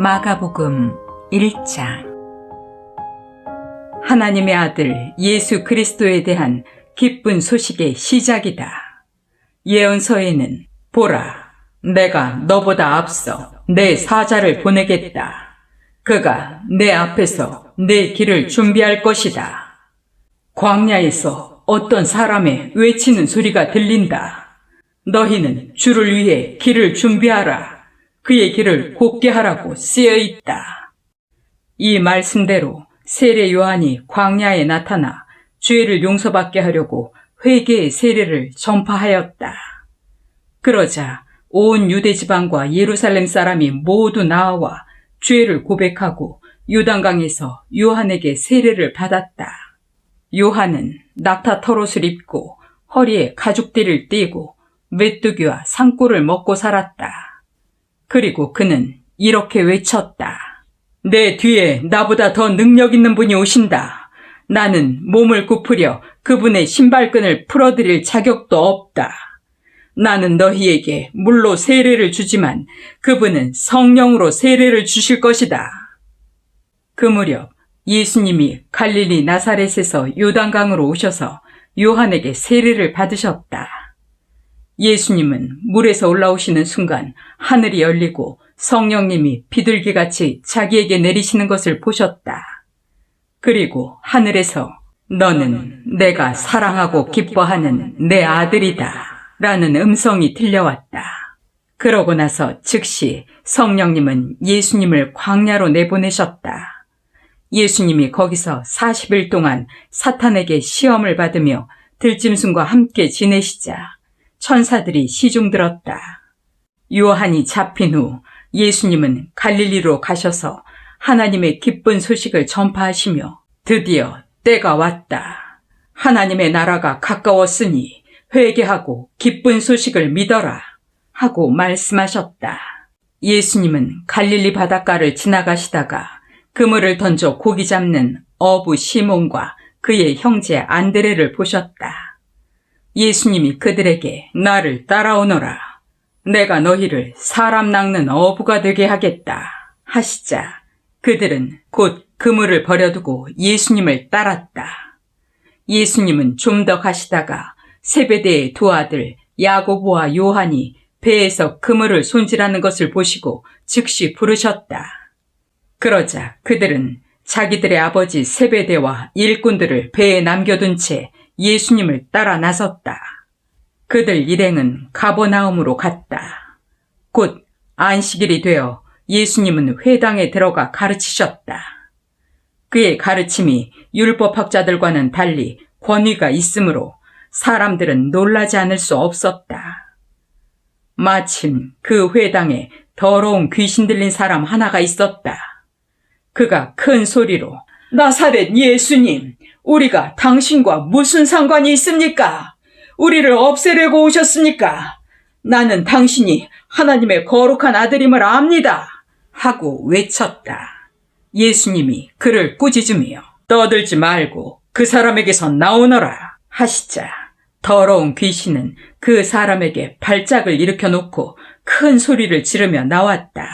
마가복음 1장. 하나님의 아들 예수 그리스도에 대한 기쁜 소식의 시작이다. 예언서에는 보라, 내가 너보다 앞서 내 사자를 보내겠다. 그가 내 앞에서 내 길을 준비할 것이다. 광야에서 어떤 사람의 외치는 소리가 들린다. 너희는 주를 위해 길을 준비하라. 그의 길을 곧게 하라고 쓰여 있다. 이 말씀대로 세례 요한이 광야에 나타나 죄를 용서받게 하려고 회개의 세례를 전파하였다. 그러자 온 유대 지방과 예루살렘 사람이 모두 나와 죄를 고백하고 요단강에서 요한에게 세례를 받았다. 요한은 낙타 털옷을 입고 허리에 가죽띠를 띠고 메뚜기와 산골을 먹고 살았다. 그리고 그는 이렇게 외쳤다. 내 뒤에 나보다 더 능력 있는 분이 오신다. 나는 몸을 굽으려 그분의 신발끈을 풀어드릴 자격도 없다. 나는 너희에게 물로 세례를 주지만 그분은 성령으로 세례를 주실 것이다. 그 무렵 예수님이 갈릴리 나사렛에서 요단강으로 오셔서 요한에게 세례를 받으셨다. 예수님은 물에서 올라오시는 순간 하늘이 열리고 성령님이 비둘기같이 자기에게 내리시는 것을 보셨다. 그리고 하늘에서 너는 내가 사랑하고 기뻐하는 내 아들이다 라는 음성이 들려왔다. 그러고 나서 즉시 성령님은 예수님을 광야로 내보내셨다. 예수님이 거기서 40일 동안 사탄에게 시험을 받으며 들짐승과 함께 지내시자 천사들이 시중들었다. 요한이 잡힌 후 예수님은 갈릴리로 가셔서 하나님의 기쁜 소식을 전파하시며 드디어 때가 왔다. 하나님의 나라가 가까웠으니 회개하고 기쁜 소식을 믿어라 하고 말씀하셨다. 예수님은 갈릴리 바닷가를 지나가시다가 그물을 던져 고기 잡는 어부 시몬과 그의 형제 안드레를 보셨다. 예수님이 그들에게 나를 따라오너라. 내가 너희를 사람 낚는 어부가 되게 하겠다 하시자 그들은 곧 그물을 버려두고 예수님을 따랐다. 예수님은 좀 더 가시다가 세베대의 두 아들 야고보와 요한이 배에서 그물을 손질하는 것을 보시고 즉시 부르셨다. 그러자 그들은 자기들의 아버지 세베대와 일꾼들을 배에 남겨둔 채 예수님을 따라 나섰다. 그들 일행은 가버나움으로 갔다. 곧 안식일이 되어 예수님은 회당에 들어가 가르치셨다. 그의 가르침이 율법학자들과는 달리 권위가 있으므로 사람들은 놀라지 않을 수 없었다. 마침 그 회당에 더러운 귀신 들린 사람 하나가 있었다. 그가 큰 소리로 나사렛 예수님, 우리가 당신과 무슨 상관이 있습니까? 우리를 없애려고 오셨습니까? 나는 당신이 하나님의 거룩한 아들임을 압니다. 하고 외쳤다. 예수님이 그를 꾸짖으며 떠들지 말고 그 사람에게서 나오너라 하시자 더러운 귀신은 그 사람에게 발작을 일으켜 놓고 큰 소리를 지르며 나왔다.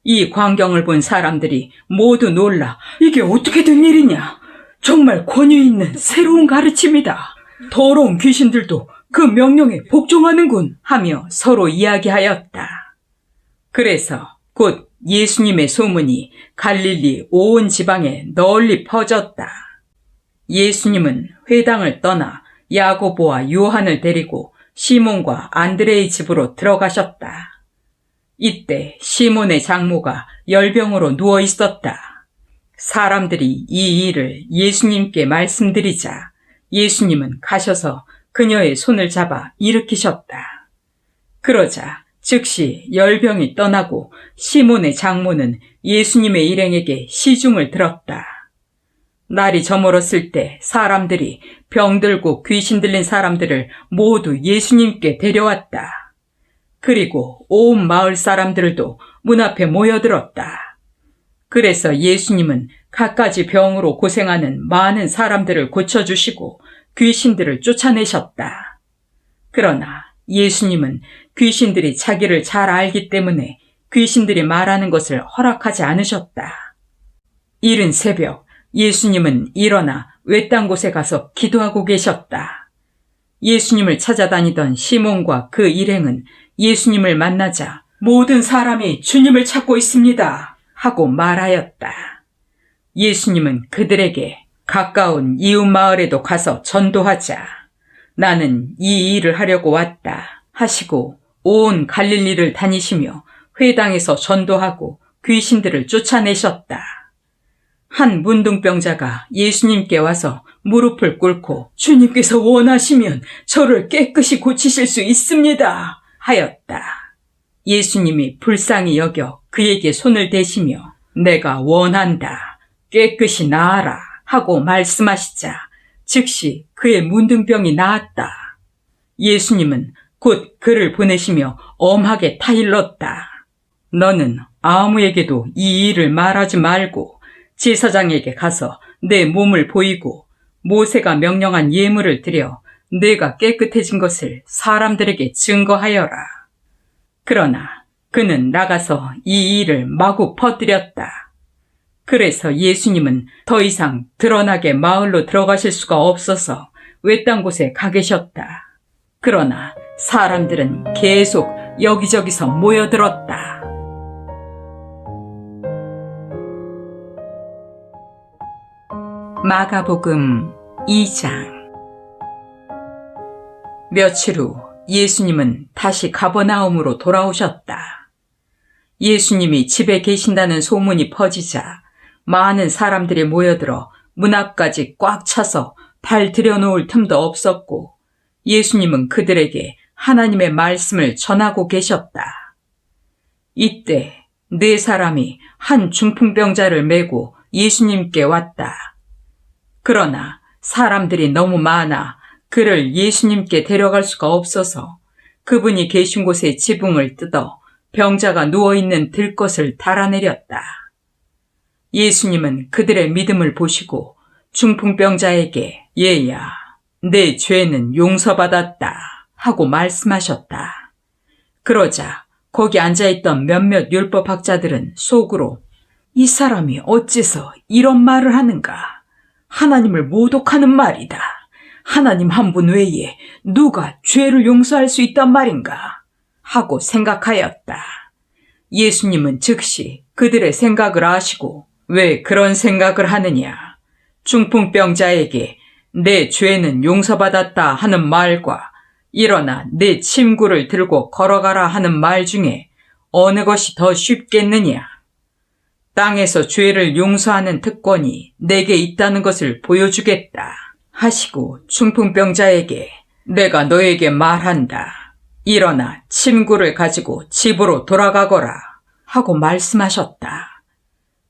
이 광경을 본 사람들이 모두 놀라 이게 어떻게 된 일이냐? 정말 권위 있는 새로운 가르침이다. 더러운 귀신들도 그 명령에 복종하는군 하며 서로 이야기하였다. 그래서 곧 예수님의 소문이 갈릴리 온 지방에 널리 퍼졌다. 예수님은 회당을 떠나 야고보와 요한을 데리고 시몬과 안드레의 집으로 들어가셨다. 이때 시몬의 장모가 열병으로 누워 있었다. 사람들이 이 일을 예수님께 말씀드리자 예수님은 가셔서 그녀의 손을 잡아 일으키셨다. 그러자 즉시 열병이 떠나고 시몬의 장모는 예수님의 일행에게 시중을 들었다. 날이 저물었을 때 사람들이 병들고 귀신 들린 사람들을 모두 예수님께 데려왔다. 그리고 온 마을 사람들도 문 앞에 모여들었다. 그래서 예수님은 갖가지 병으로 고생하는 많은 사람들을 고쳐주시고 귀신들을 쫓아내셨다. 그러나 예수님은 귀신들이 자기를 잘 알기 때문에 귀신들이 말하는 것을 허락하지 않으셨다. 이른 새벽 예수님은 일어나 외딴 곳에 가서 기도하고 계셨다. 예수님을 찾아다니던 시몬과 그 일행은 예수님을 만나자 모든 사람이 주님을 찾고 있습니다 하고 말하였다. 예수님은 그들에게 가까운 이웃 마을에도 가서 전도하자. 나는 이 일을 하려고 왔다 하시고 온 갈릴리를 다니시며 회당에서 전도하고 귀신들을 쫓아내셨다. 한 문둥병자가 예수님께 와서 무릎을 꿇고 주님께서 원하시면 저를 깨끗이 고치실 수 있습니다 하였다. 예수님이 불쌍히 여겨 그에게 손을 대시며 내가 원한다. 깨끗이 나아라 하고 말씀하시자 즉시 그의 문둥병이 나았다. 예수님은 곧 그를 보내시며 엄하게 타일렀다. 너는 아무에게도 이 일을 말하지 말고 제사장에게 가서 내 몸을 보이고 모세가 명령한 예물을 드려 내가 깨끗해진 것을 사람들에게 증거하여라. 그러나 그는 나가서 이 일을 마구 퍼뜨렸다. 그래서 예수님은 더 이상 드러나게 마을로 들어가실 수가 없어서 외딴 곳에 가 계셨다. 그러나 사람들은 계속 여기저기서 모여들었다. 마가복음 2장. 며칠 후 예수님은 다시 가버나움으로 돌아오셨다. 예수님이 집에 계신다는 소문이 퍼지자 많은 사람들이 모여들어 문 앞까지 꽉 차서 발 들여놓을 틈도 없었고 예수님은 그들에게 하나님의 말씀을 전하고 계셨다. 이때 4사람이 한 중풍병자를 메고 예수님께 왔다. 그러나 사람들이 너무 많아 그를 예수님께 데려갈 수가 없어서 그분이 계신 곳에 지붕을 뜯어 병자가 누워있는 들것을 달아내렸다. 예수님은 그들의 믿음을 보시고 중풍병자에게 얘야, 내 죄는 용서받았다 하고 말씀하셨다. 그러자 거기 앉아있던 몇몇 율법학자들은 속으로 이 사람이 어째서 이런 말을 하는가? 하나님을 모독하는 말이다. 하나님 한 분 외에 누가 죄를 용서할 수 있단 말인가? 하고 생각하였다. 예수님은 즉시 그들의 생각을 아시고 왜 그런 생각을 하느냐? 중풍병자에게 내 죄는 용서받았다 하는 말과 일어나 내 침구를 들고 걸어가라 하는 말 중에 어느 것이 더 쉽겠느냐? 땅에서 죄를 용서하는 특권이 내게 있다는 것을 보여주겠다 하시고 중풍병자에게 내가 너에게 말한다. 일어나 침구를 가지고 집으로 돌아가거라 하고 말씀하셨다.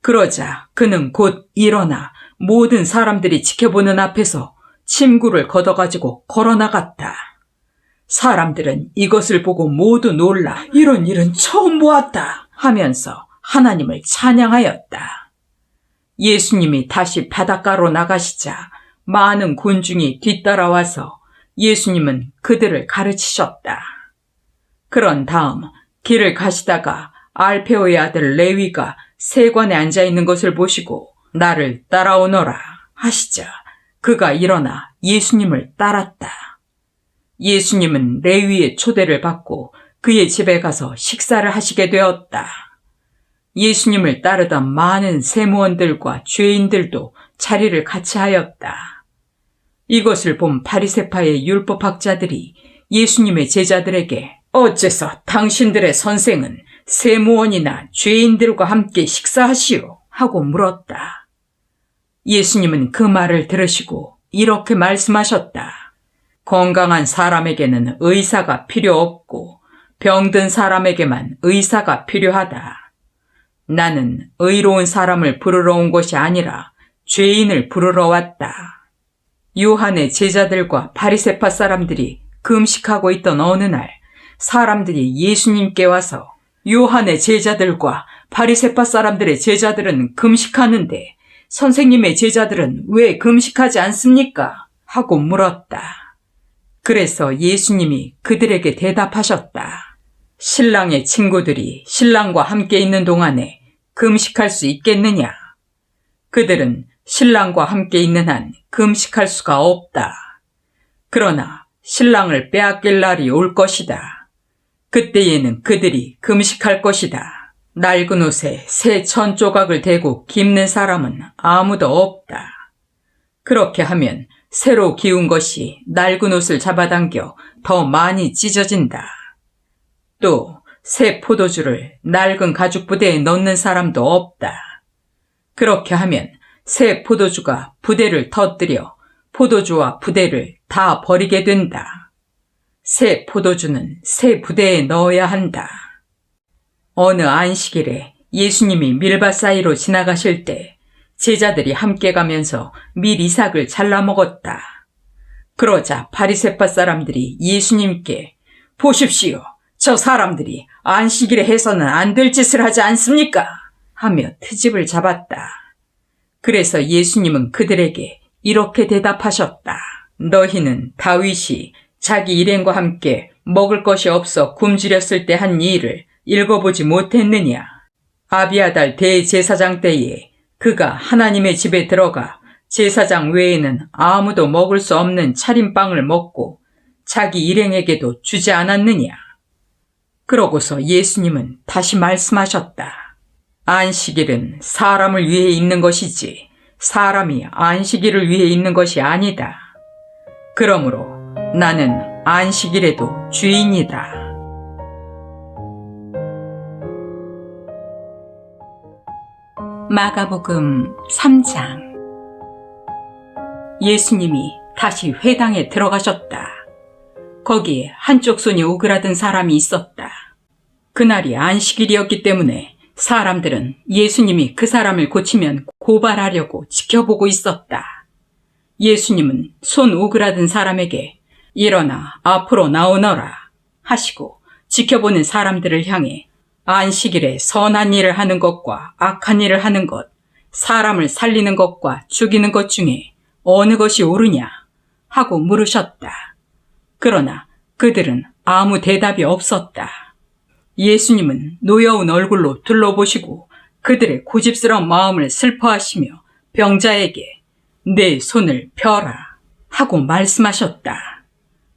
그러자 그는 곧 일어나 모든 사람들이 지켜보는 앞에서 침구를 걷어가지고 걸어나갔다. 사람들은 이것을 보고 모두 놀라 이런 일은 처음 보았다 하면서 하나님을 찬양하였다. 예수님이 다시 바닷가로 나가시자 많은 군중이 뒤따라와서 예수님은 그들을 가르치셨다. 그런 다음 길을 가시다가 알페오의 아들 레위가 세관에 앉아있는 것을 보시고 나를 따라오너라 하시자 그가 일어나 예수님을 따랐다. 예수님은 레위의 초대를 받고 그의 집에 가서 식사를 하시게 되었다. 예수님을 따르던 많은 세무원들과 죄인들도 자리를 같이 하였다. 이것을 본 바리새파의 율법학자들이 예수님의 제자들에게 어째서 당신들의 선생은 세무원이나 죄인들과 함께 식사하시오 하고 물었다. 예수님은 그 말을 들으시고 이렇게 말씀하셨다. 건강한 사람에게는 의사가 필요 없고 병든 사람에게만 의사가 필요하다. 나는 의로운 사람을 부르러 온 것이 아니라 죄인을 부르러 왔다. 요한의 제자들과 바리새파 사람들이 금식하고 있던 어느 날 사람들이 예수님께 와서 요한의 제자들과 바리새파 사람들의 제자들은 금식하는데 선생님의 제자들은 왜 금식하지 않습니까? 하고 물었다. 그래서 예수님이 그들에게 대답하셨다. 신랑의 친구들이 신랑과 함께 있는 동안에 금식할 수 있겠느냐? 그들은 신랑과 함께 있는 한 금식할 수가 없다. 그러나 신랑을 빼앗길 날이 올 것이다. 그때에는 그들이 금식할 것이다. 낡은 옷에 새 천 조각을 대고 깁는 사람은 아무도 없다. 그렇게 하면 새로 기운 것이 낡은 옷을 잡아당겨 더 많이 찢어진다. 또 새 포도주를 낡은 가죽 부대에 넣는 사람도 없다. 그렇게 하면 새 포도주가 부대를 터뜨려 포도주와 부대를 다 버리게 된다. 새 포도주는 새 부대에 넣어야 한다. 어느 안식일에 예수님이 밀밭 사이로 지나가실 때 제자들이 함께 가면서 밀 이삭을 잘라 먹었다. 그러자 바리새파 사람들이 예수님께 보십시오. 저 사람들이 안식일에 해서는 안 될 짓을 하지 않습니까? 하며 트집을 잡았다. 그래서 예수님은 그들에게 이렇게 대답하셨다. 너희는 다윗이 자기 일행과 함께 먹을 것이 없어 굶주렸을 때 한 일을 읽어보지 못했느냐? 아비아달 대제사장 때에 그가 하나님의 집에 들어가 제사장 외에는 아무도 먹을 수 없는 차림빵을 먹고 자기 일행에게도 주지 않았느냐? 그러고서 예수님은 다시 말씀하셨다. 안식일은 사람을 위해 있는 것이지 사람이 안식일을 위해 있는 것이 아니다. 그러므로 나는 안식일에도 주인이다. 마가복음 3장. 예수님이 다시 회당에 들어가셨다. 거기에 한쪽 손이 오그라든 사람이 있었다. 그날이 안식일이었기 때문에 사람들은 예수님이 그 사람을 고치면 고발하려고 지켜보고 있었다. 예수님은 손 오그라든 사람에게 일어나 앞으로 나오너라 하시고 지켜보는 사람들을 향해 안식일에 선한 일을 하는 것과 악한 일을 하는 것, 사람을 살리는 것과 죽이는 것 중에 어느 것이 옳으냐 하고 물으셨다. 그러나 그들은 아무 대답이 없었다. 예수님은 노여운 얼굴로 둘러보시고 그들의 고집스러운 마음을 슬퍼하시며 병자에게 내 손을 펴라 하고 말씀하셨다.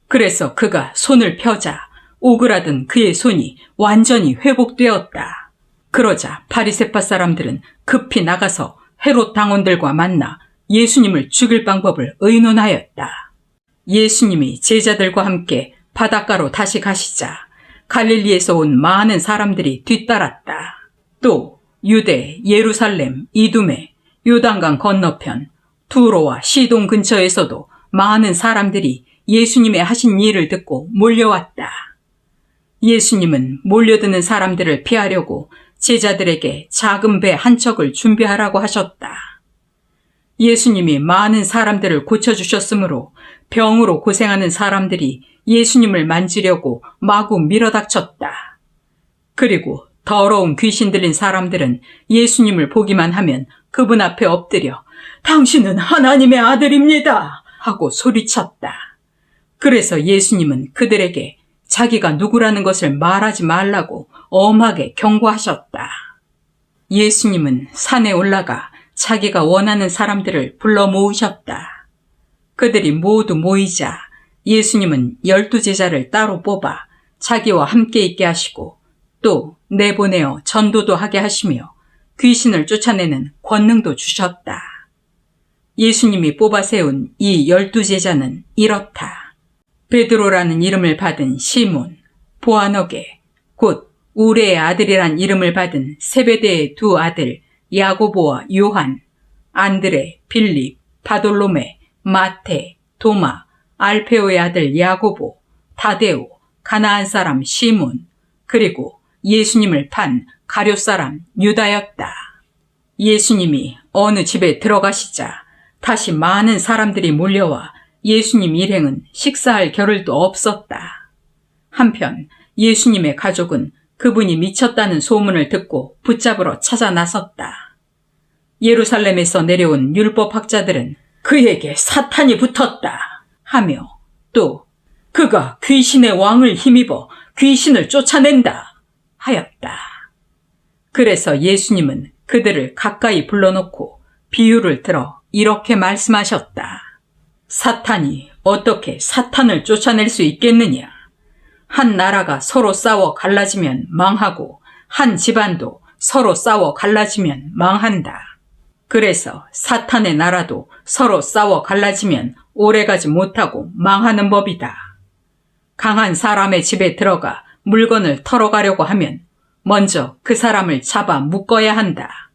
그래서 그가 손을 펴자 오그라든 그의 손이 완전히 회복되었다. 그러자 바리새파 사람들은 급히 나가서 헤롯 당원들과 만나 예수님을 죽일 방법을 의논하였다. 예수님이 제자들과 함께 바닷가로 다시 가시자 갈릴리에서 온 많은 사람들이 뒤따랐다. 또 유대, 예루살렘, 이두메, 요단강 건너편, 두로와 시돈 근처에서도 많은 사람들이 예수님의 하신 일을 듣고 몰려왔다. 예수님은 몰려드는 사람들을 피하려고 제자들에게 작은 배 한 척을 준비하라고 하셨다. 예수님이 많은 사람들을 고쳐주셨으므로 병으로 고생하는 사람들이 예수님을 만지려고 마구 밀어닥쳤다. 그리고 더러운 귀신 들린 사람들은 예수님을 보기만 하면 그분 앞에 엎드려 당신은 하나님의 아들입니다 하고 소리쳤다. 그래서 예수님은 그들에게 자기가 누구라는 것을 말하지 말라고 엄하게 경고하셨다. 예수님은 산에 올라가 자기가 원하는 사람들을 불러 모으셨다. 그들이 모두 모이자 예수님은 12제자를 따로 뽑아 자기와 함께 있게 하시고 또 내보내어 전도도 하게 하시며 귀신을 쫓아내는 권능도 주셨다. 예수님이 뽑아 세운 이 12제자는 이렇다. 베드로라는 이름을 받은 시몬, 보아너게, 곧 우레의 아들이란 이름을 받은 세베대의 두 아들 야고보와 요한, 안드레, 빌립, 바돌로메, 마테, 도마, 알페오의 아들 야고보, 다데오, 가나안 사람 시몬, 그리고 예수님을 판 가룟 사람 유다였다. 예수님이 어느 집에 들어가시자 다시 많은 사람들이 몰려와 예수님 일행은 식사할 겨를도 없었다. 한편 예수님의 가족은 그분이 미쳤다는 소문을 듣고 붙잡으러 찾아 나섰다. 예루살렘에서 내려온 율법학자들은 그에게 사탄이 붙었다 하며 또 그가 귀신의 왕을 힘입어 귀신을 쫓아낸다 하였다. 그래서 예수님은 그들을 가까이 불러놓고 비유를 들어 이렇게 말씀하셨다. 사탄이 어떻게 사탄을 쫓아낼 수 있겠느냐? 한 나라가 서로 싸워 갈라지면 망하고 한 집안도 서로 싸워 갈라지면 망한다. 그래서 사탄의 나라도 서로 싸워 갈라지면 오래가지 못하고 망하는 법이다. 강한 사람의 집에 들어가 물건을 털어가려고 하면 먼저 그 사람을 잡아 묶어야 한다.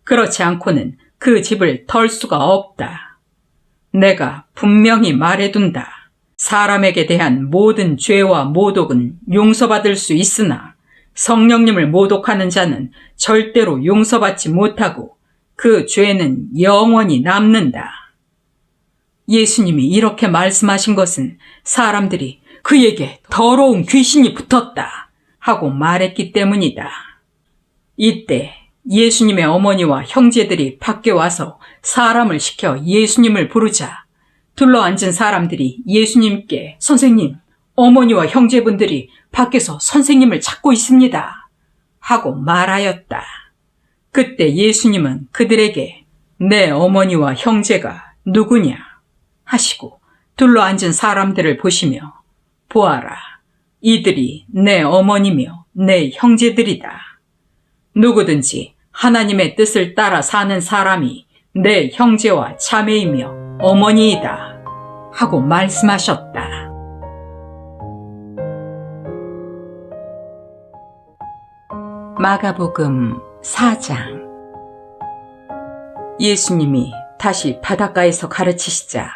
그렇지 않고는 그 집을 털 수가 없다. 내가 분명히 말해둔다. 사람에게 대한 모든 죄와 모독은 용서받을 수 있으나 성령님을 모독하는 자는 절대로 용서받지 못하고 그 죄는 영원히 남는다. 예수님이 이렇게 말씀하신 것은 사람들이 그에게 더러운 귀신이 붙었다 하고 말했기 때문이다. 이때 예수님의 어머니와 형제들이 밖에 와서 사람을 시켜 예수님을 부르자 둘러앉은 사람들이 예수님께 선생님, 어머니와 형제분들이 밖에서 선생님을 찾고 있습니다 하고 말하였다. 그때 예수님은 그들에게 내 어머니와 형제가 누구냐 하시고 둘러앉은 사람들을 보시며 보아라, 이들이 내 어머니며 내 형제들이다. 누구든지 하나님의 뜻을 따라 사는 사람이 내 형제와 자매이며 어머니이다 하고 말씀하셨다. 마가복음 4장. 예수님이 다시 바닷가에서 가르치시자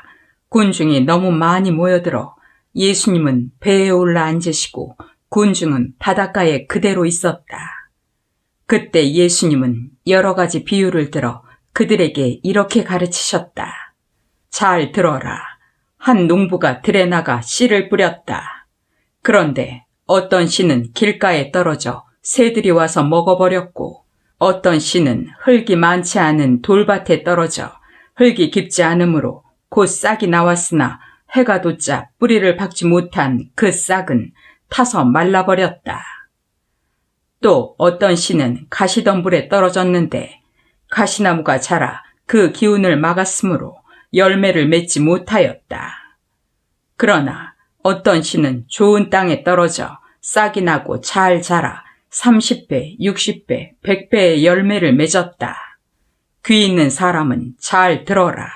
군중이 너무 많이 모여들어 예수님은 배에 올라 앉으시고 군중은 바닷가에 그대로 있었다. 그때 예수님은 여러 가지 비유를 들어 그들에게 이렇게 가르치셨다. 잘 들어라. 한 농부가 들에 나가 씨를 뿌렸다. 그런데 어떤 씨는 길가에 떨어져 새들이 와서 먹어버렸고 어떤 씨는 흙이 많지 않은 돌밭에 떨어져 흙이 깊지 않으므로 곧 싹이 나왔으나 해가 돋자 뿌리를 박지 못한 그 싹은 타서 말라버렸다. 또 어떤 씨는 가시덤불에 떨어졌는데 가시나무가 자라 그 기운을 막았으므로 열매를 맺지 못하였다. 그러나 어떤 씨는 좋은 땅에 떨어져 싹이 나고 잘 자라 30배, 60배, 100배의 열매를 맺었다. 귀 있는 사람은 잘 들어라.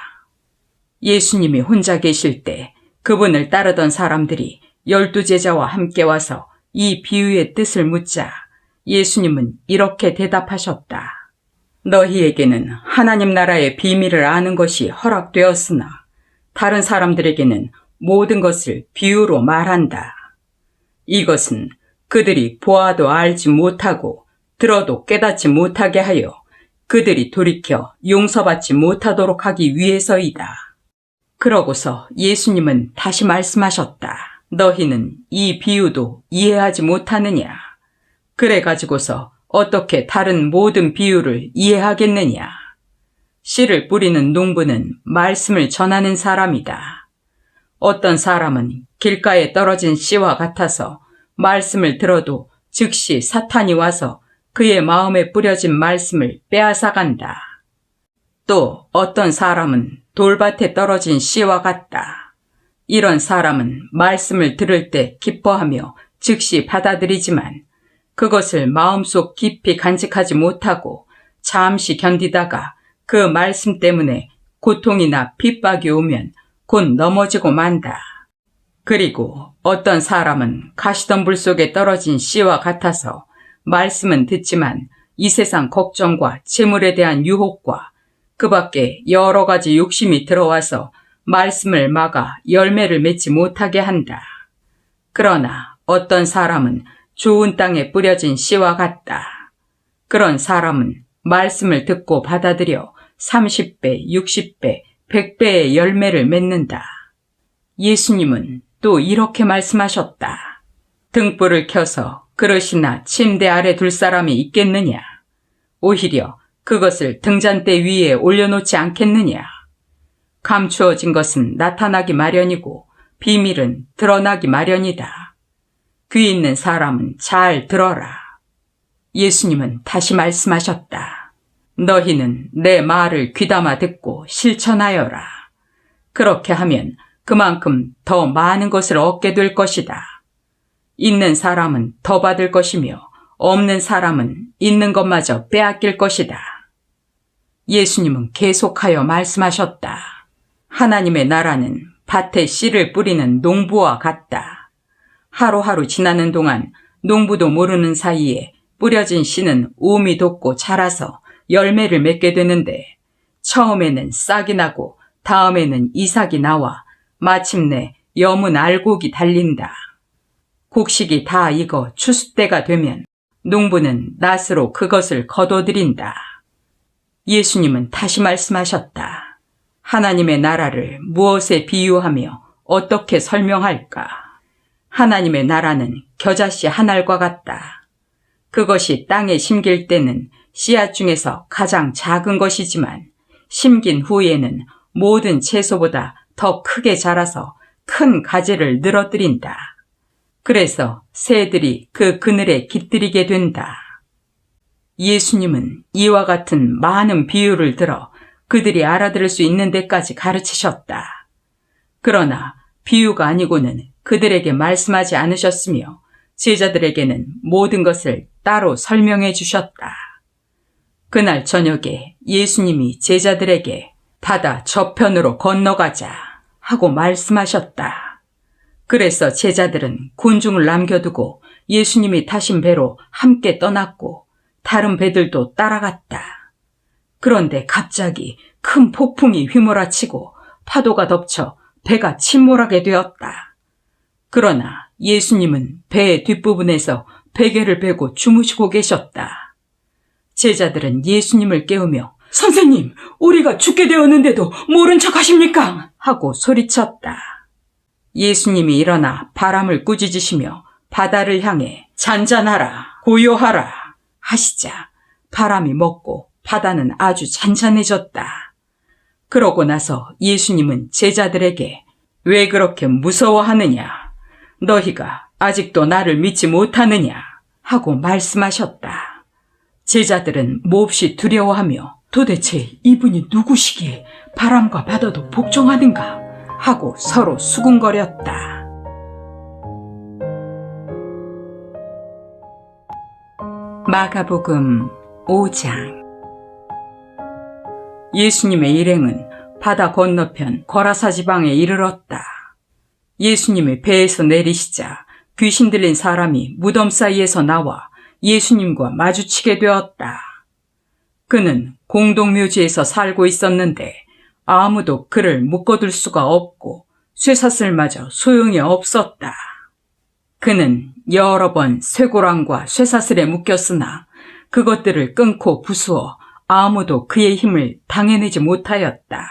예수님이 혼자 계실 때 그분을 따르던 사람들이 12제자와 함께 와서 이 비유의 뜻을 묻자 예수님은 이렇게 대답하셨다. 너희에게는 하나님 나라의 비밀을 아는 것이 허락되었으나 다른 사람들에게는 모든 것을 비유로 말한다. 이것은 그들이 보아도 알지 못하고 들어도 깨닫지 못하게 하여 그들이 돌이켜 용서받지 못하도록 하기 위해서이다. 그러고서 예수님은 다시 말씀하셨다. 너희는 이 비유도 이해하지 못하느냐? 그래가지고서 어떻게 다른 모든 비유를 이해하겠느냐? 씨를 뿌리는 농부는 말씀을 전하는 사람이다. 어떤 사람은 길가에 떨어진 씨와 같아서 말씀을 들어도 즉시 사탄이 와서 그의 마음에 뿌려진 말씀을 빼앗아간다. 또 어떤 사람은 돌밭에 떨어진 씨와 같다. 이런 사람은 말씀을 들을 때 기뻐하며 즉시 받아들이지만 그것을 마음속 깊이 간직하지 못하고 잠시 견디다가 그 말씀 때문에 고통이나 핍박이 오면 곧 넘어지고 만다. 그리고 어떤 사람은 가시덤불 속에 떨어진 씨와 같아서 말씀은 듣지만 이 세상 걱정과 재물에 대한 유혹과 그 밖에 여러 가지 욕심이 들어와서 말씀을 막아 열매를 맺지 못하게 한다. 그러나 어떤 사람은 좋은 땅에 뿌려진 씨와 같다. 그런 사람은 말씀을 듣고 받아들여 30배, 60배, 100배의 열매를 맺는다. 예수님은 또 이렇게 말씀하셨다. 등불을 켜서 그릇이나 침대 아래 둘 사람이 있겠느냐? 오히려 그것을 등잔대 위에 올려놓지 않겠느냐? 감추어진 것은 나타나기 마련이고 비밀은 드러나기 마련이다. 귀 있는 사람은 잘 들어라. 예수님은 다시 말씀하셨다. 너희는 내 말을 귀담아 듣고 실천하여라. 그렇게 하면 그만큼 더 많은 것을 얻게 될 것이다. 있는 사람은 더 받을 것이며 없는 사람은 있는 것마저 빼앗길 것이다. 예수님은 계속하여 말씀하셨다. 하나님의 나라는 밭에 씨를 뿌리는 농부와 같다. 하루하루 지나는 동안 농부도 모르는 사이에 뿌려진 씨는 우미 돋고 자라서 열매를 맺게 되는데 처음에는 싹이 나고 다음에는 이삭이 나와 마침내 여문 알곡이 달린다. 곡식이 다 익어 추수 때가 되면 농부는 낫으로 그것을 거둬들인다. 예수님은 다시 말씀하셨다. 하나님의 나라를 무엇에 비유하며 어떻게 설명할까? 하나님의 나라는 겨자씨 한 알과 같다. 그것이 땅에 심길 때는 씨앗 중에서 가장 작은 것이지만 심긴 후에는 모든 채소보다 더 크게 자라서 큰 가지를 늘어뜨린다. 그래서 새들이 그 그늘에 깃들이게 된다. 예수님은 이와 같은 많은 비유를 들어 그들이 알아들을 수 있는 데까지 가르치셨다. 그러나 비유가 아니고는 그들에게 말씀하지 않으셨으며 제자들에게는 모든 것을 따로 설명해 주셨다. 그날 저녁에 예수님이 제자들에게 바다 저편으로 건너가자 하고 말씀하셨다. 그래서 제자들은 군중을 남겨두고 예수님이 타신 배로 함께 떠났고 다른 배들도 따라갔다. 그런데 갑자기 큰 폭풍이 휘몰아치고 파도가 덮쳐 배가 침몰하게 되었다. 그러나 예수님은 배의 뒷부분에서 베개를 베고 주무시고 계셨다. 제자들은 예수님을 깨우며 선생님, 우리가 죽게 되었는데도 모른 척 하십니까? 하고 소리쳤다. 예수님이 일어나 바람을 꾸짖으시며 바다를 향해 잔잔하라, 고요하라 하시자 바람이 멎고 바다는 아주 잔잔해졌다. 그러고 나서 예수님은 제자들에게 왜 그렇게 무서워하느냐? 너희가 아직도 나를 믿지 못하느냐? 하고 말씀하셨다. 제자들은 몹시 두려워하며 도대체 이분이 누구시기에 바람과 바다도 복종하는가? 하고 서로 수군거렸다. 마가복음 5장. 예수님의 일행은 바다 건너편 거라사 지방에 이르렀다. 예수님이 배에서 내리시자 귀신 들린 사람이 무덤 사이에서 나와 예수님과 마주치게 되었다. 그는 공동묘지에서 살고 있었는데 아무도 그를 묶어둘 수가 없고 쇠사슬마저 소용이 없었다. 그는 여러 번 쇠고랑과 쇠사슬에 묶였으나 그것들을 끊고 부수어 아무도 그의 힘을 당해내지 못하였다.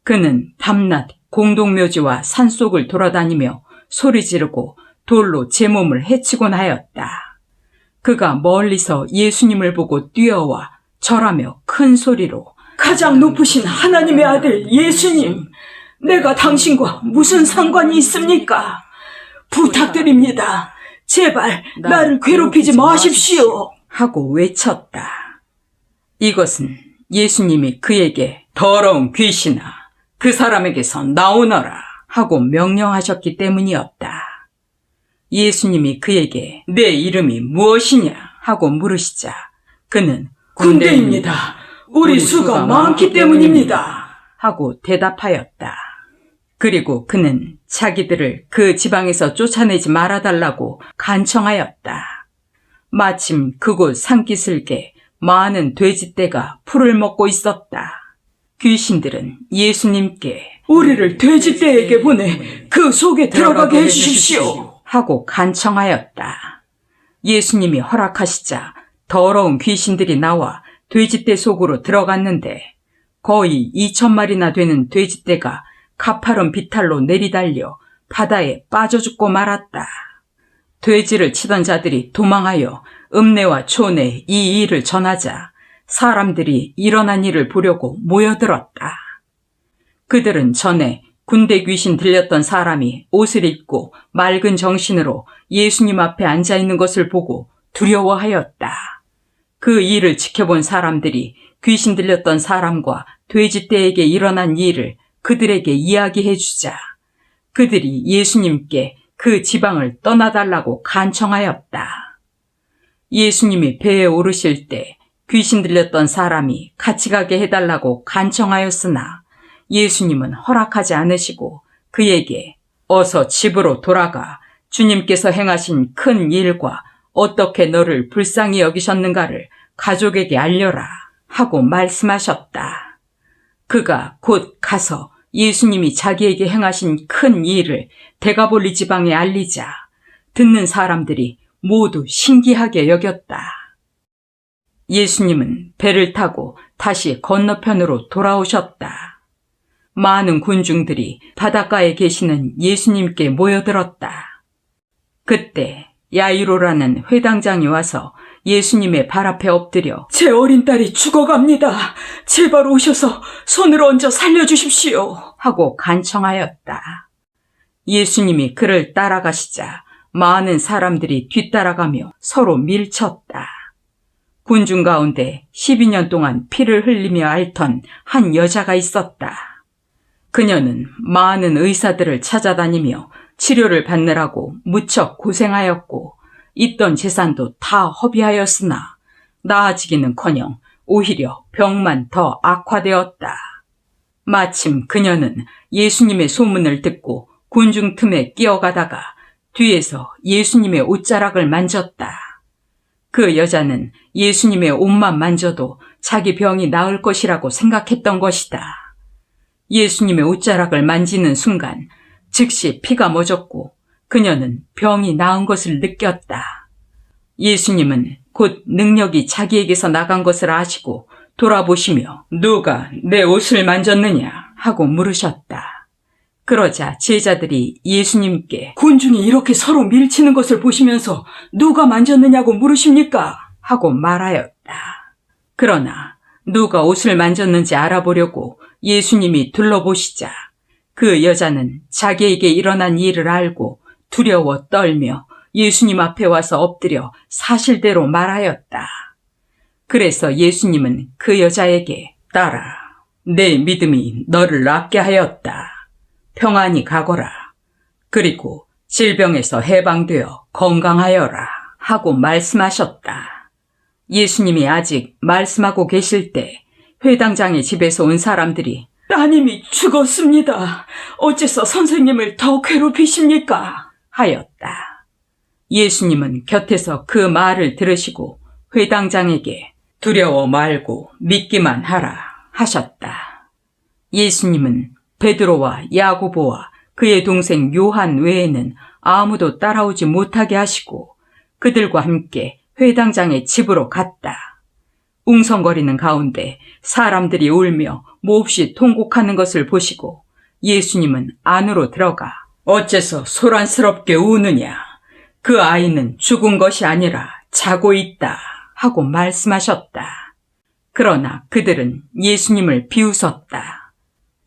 그는 밤낮 공동묘지와 산속을 돌아다니며 소리 지르고 돌로 제 몸을 해치곤 하였다. 그가 멀리서 예수님을 보고 뛰어와 절하며 큰 소리로 가장 높으신 하나님의 아들 예수님, 내가 당신과 무슨 상관이 있습니까? 부탁드립니다. 제발 나를 괴롭히지 마십시오. 하고 외쳤다. 이것은 예수님이 그에게 더러운 귀신아, 그 사람에게서 나오너라 하고 명령하셨기 때문이었다. 예수님이 그에게 내 이름이 무엇이냐 하고 물으시자 그는 군대입니다. 우리 수가 많기 때문입니다. 하고 대답하였다. 그리고 그는 자기들을 그 지방에서 쫓아내지 말아달라고 간청하였다. 마침 그곳 산기슭에 많은 돼지떼가 풀을 먹고 있었다. 귀신들은 예수님께 우리를 돼지떼에게 보내 그 속에 들어가게 해주십시오 하고 간청하였다. 예수님이 허락하시자 더러운 귀신들이 나와 돼지떼 속으로 들어갔는데 거의 2,000마리나 되는 돼지떼가 가파른 비탈로 내리달려 바다에 빠져 죽고 말았다. 돼지를 치던 자들이 도망하여 읍내와 촌에 이 일을 전하자 사람들이 일어난 일을 보려고 모여들었다. 그들은 전에 군대 귀신 들렸던 사람이 옷을 입고 맑은 정신으로 예수님 앞에 앉아 있는 것을 보고 두려워하였다. 그 일을 지켜본 사람들이 귀신 들렸던 사람과 돼지떼에게 일어난 일을 그들에게 이야기해 주자 그들이 예수님께 그 지방을 떠나달라고 간청하였다. 예수님이 배에 오르실 때 귀신 들렸던 사람이 같이 가게 해달라고 간청하였으나 예수님은 허락하지 않으시고 그에게 어서 집으로 돌아가 주님께서 행하신 큰 일과 어떻게 너를 불쌍히 여기셨는가를 가족에게 알려라 하고 말씀하셨다. 그가 곧 가서 예수님이 자기에게 행하신 큰 일을 데가볼리 지방에 알리자 듣는 사람들이 모두 신기하게 여겼다. 예수님은 배를 타고 다시 건너편으로 돌아오셨다. 많은 군중들이 바닷가에 계시는 예수님께 모여들었다. 그때 야이로라는 회당장이 와서 예수님의 발 앞에 엎드려 제 어린 딸이 죽어갑니다. 제발 오셔서 손을 얹어 살려주십시오 하고 간청하였다. 예수님이 그를 따라가시자 많은 사람들이 뒤따라가며 서로 밀쳤다. 군중 가운데 12년 동안 피를 흘리며 앓던 한 여자가 있었다. 그녀는 많은 의사들을 찾아다니며 치료를 받느라고 무척 고생하였고 있던 재산도 다 허비하였으나 나아지기는커녕 오히려 병만 더 악화되었다. 마침 그녀는 예수님의 소문을 듣고 군중 틈에 끼어가다가 뒤에서 예수님의 옷자락을 만졌다. 그 여자는 예수님의 옷만 만져도 자기 병이 나을 것이라고 생각했던 것이다. 예수님의 옷자락을 만지는 순간 즉시 피가 멎었고 그녀는 병이 나은 것을 느꼈다. 예수님은 곧 능력이 자기에게서 나간 것을 아시고 돌아보시며 누가 내 옷을 만졌느냐 하고 물으셨다. 그러자 제자들이 예수님께 군중이 이렇게 서로 밀치는 것을 보시면서 누가 만졌느냐고 물으십니까? 하고 말하였다. 그러나 누가 옷을 만졌는지 알아보려고 예수님이 둘러보시자 그 여자는 자기에게 일어난 일을 알고 두려워 떨며 예수님 앞에 와서 엎드려 사실대로 말하였다. 그래서 예수님은 그 여자에게 딸아, 내 믿음이 너를 낫게 하였다. 평안히 가거라. 그리고 질병에서 해방되어 건강하여라 하고 말씀하셨다. 예수님이 아직 말씀하고 계실 때 회당장의 집에서 온 사람들이 따님이 죽었습니다. 어째서 선생님을 더 괴롭히십니까? 하였다. 예수님은 곁에서 그 말을 들으시고 회당장에게 두려워 말고 믿기만 하라 하셨다. 예수님은 베드로와 야고보와 그의 동생 요한 외에는 아무도 따라오지 못하게 하시고 그들과 함께 회당장의 집으로 갔다. 웅성거리는 가운데 사람들이 울며 몹시 통곡하는 것을 보시고 예수님은 안으로 들어가 어째서 소란스럽게 우느냐? 그 아이는 죽은 것이 아니라 자고 있다 하고 말씀하셨다. 그러나 그들은 예수님을 비웃었다.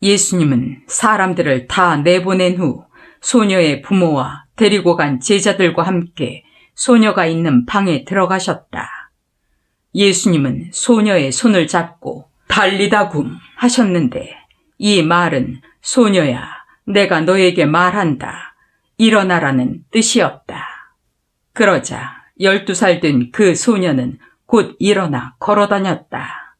예수님은 사람들을 다 내보낸 후 소녀의 부모와 데리고 간 제자들과 함께 소녀가 있는 방에 들어가셨다. 예수님은 소녀의 손을 잡고 달리다굼 하셨는데 이 말은 소녀야, 내가 너에게 말한다. 일어나라는 뜻이었다. 그러자 12살 된 그 소녀는 곧 일어나 걸어다녔다.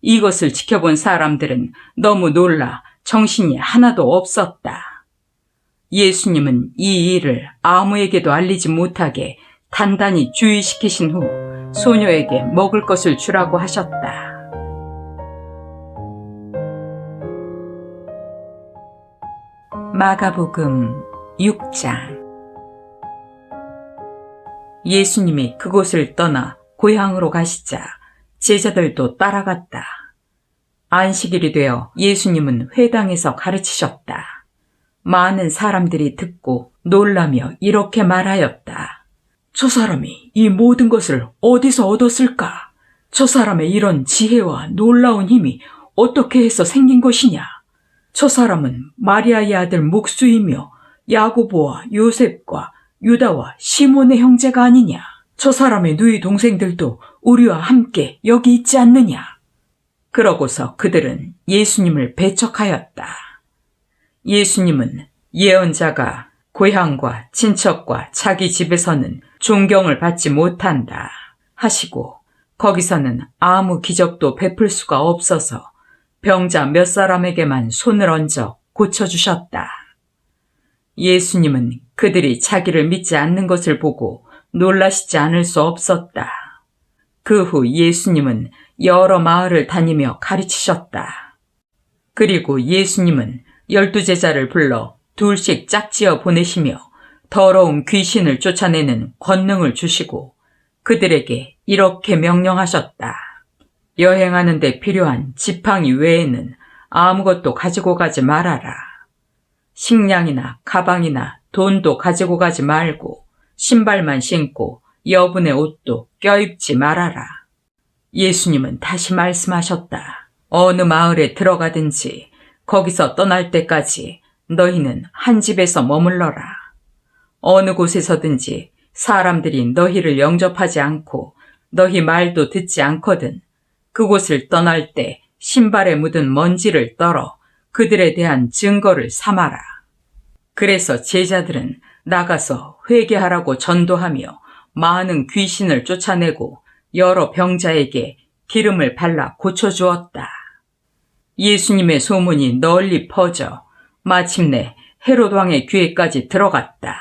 이것을 지켜본 사람들은 너무 놀라 정신이 하나도 없었다. 예수님은 이 일을 아무에게도 알리지 못하게 단단히 주의시키신 후 소녀에게 먹을 것을 주라고 하셨다. 마가복음 6장. 예수님이 그곳을 떠나 고향으로 가시자 제자들도 따라갔다. 안식일이 되어 예수님은 회당에서 가르치셨다. 많은 사람들이 듣고 놀라며 이렇게 말하였다. 저 사람이 이 모든 것을 어디서 얻었을까? 저 사람의 이런 지혜와 놀라운 힘이 어떻게 해서 생긴 것이냐? 저 사람은 마리아의 아들 목수이며 야고보와 요셉과 유다와 시몬의 형제가 아니냐? 저 사람의 누이 동생들도 우리와 함께 여기 있지 않느냐? 그러고서 그들은 예수님을 배척하였다. 예수님은 예언자가 고향과 친척과 자기 집에서는 존경을 받지 못한다 하시고 거기서는 아무 기적도 베풀 수가 없어서 병자 몇 사람에게만 손을 얹어 고쳐주셨다. 예수님은 그들이 자기를 믿지 않는 것을 보고 놀라시지 않을 수 없었다. 그 후 예수님은 여러 마을을 다니며 가르치셨다. 그리고 예수님은 12제자를 불러 둘씩 짝지어 보내시며 더러운 귀신을 쫓아내는 권능을 주시고 그들에게 이렇게 명령하셨다. 여행하는 데 필요한 지팡이 외에는 아무것도 가지고 가지 말아라. 식량이나 가방이나 돈도 가지고 가지 말고 신발만 신고 여분의 옷도 껴입지 말아라. 예수님은 다시 말씀하셨다. 어느 마을에 들어가든지 거기서 떠날 때까지 너희는 한 집에서 머물러라. 어느 곳에서든지 사람들이 너희를 영접하지 않고 너희 말도 듣지 않거든 그곳을 떠날 때 신발에 묻은 먼지를 떨어 그들에 대한 증거를 삼아라. 그래서 제자들은 나가서 회개하라고 전도하며 많은 귀신을 쫓아내고 여러 병자에게 기름을 발라 고쳐주었다. 예수님의 소문이 널리 퍼져 마침내 헤롯 왕의 귀에까지 들어갔다.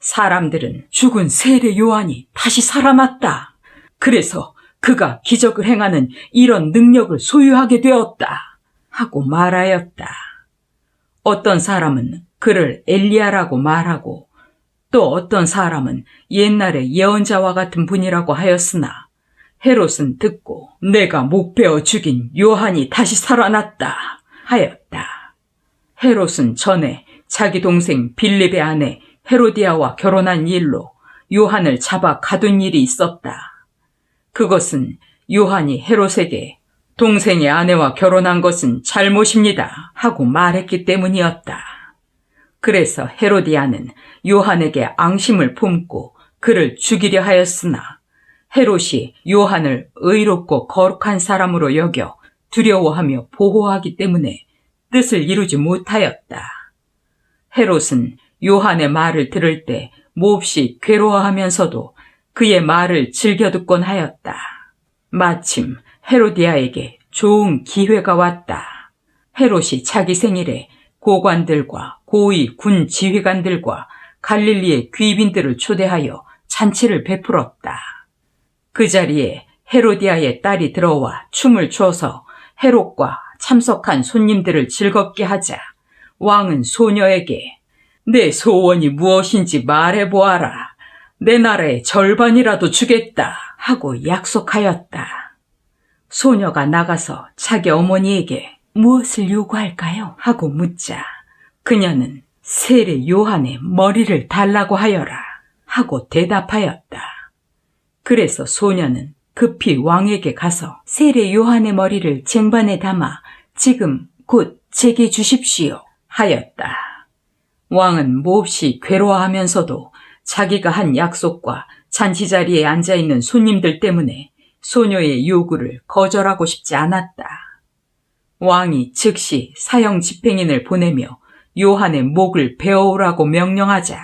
사람들은 죽은 세례 요한이 다시 살아났다. 그래서 그가 기적을 행하는 이런 능력을 소유하게 되었다. 하고 말하였다. 어떤 사람은 그를 엘리야라고 말하고 또 어떤 사람은 옛날의 예언자와 같은 분이라고 하였으나 헤롯은 듣고 내가 목베어 죽인 요한이 다시 살아났다 하였다. 헤롯은 전에 자기 동생 빌립의 아내 헤로디아와 결혼한 일로 요한을 잡아 가둔 일이 있었다. 그것은 요한이 헤롯에게 동생의 아내와 결혼한 것은 잘못입니다 하고 말했기 때문이었다. 그래서 헤로디아는 요한에게 앙심을 품고 그를 죽이려 하였으나 헤롯이 요한을 의롭고 거룩한 사람으로 여겨 두려워하며 보호하기 때문에 뜻을 이루지 못하였다. 헤롯은 요한의 말을 들을 때 몹시 괴로워하면서도 그의 말을 즐겨 듣곤 하였다. 마침 헤로디아에게 좋은 기회가 왔다. 헤롯이 자기 생일에 고관들과 고위 군 지휘관들과 갈릴리의 귀빈들을 초대하여 잔치를 베풀었다. 그 자리에 헤로디아의 딸이 들어와 춤을 춰서 헤롯과 참석한 손님들을 즐겁게 하자 왕은 소녀에게 내 소원이 무엇인지 말해보아라. 내 나라의 절반이라도 주겠다 하고 약속하였다. 소녀가 나가서 자기 어머니에게 무엇을 요구할까요? 하고 묻자 그녀는 세례 요한의 머리를 달라고 하여라 하고 대답하였다. 그래서 소녀는 급히 왕에게 가서 세례 요한의 머리를 쟁반에 담아 지금 곧 제게 주십시오 하였다. 왕은 몹시 괴로워하면서도 자기가 한 약속과 잔치자리에 앉아있는 손님들 때문에 소녀의 요구를 거절하고 싶지 않았다. 왕이 즉시 사형 집행인을 보내며 요한의 목을 베어오라고 명령하자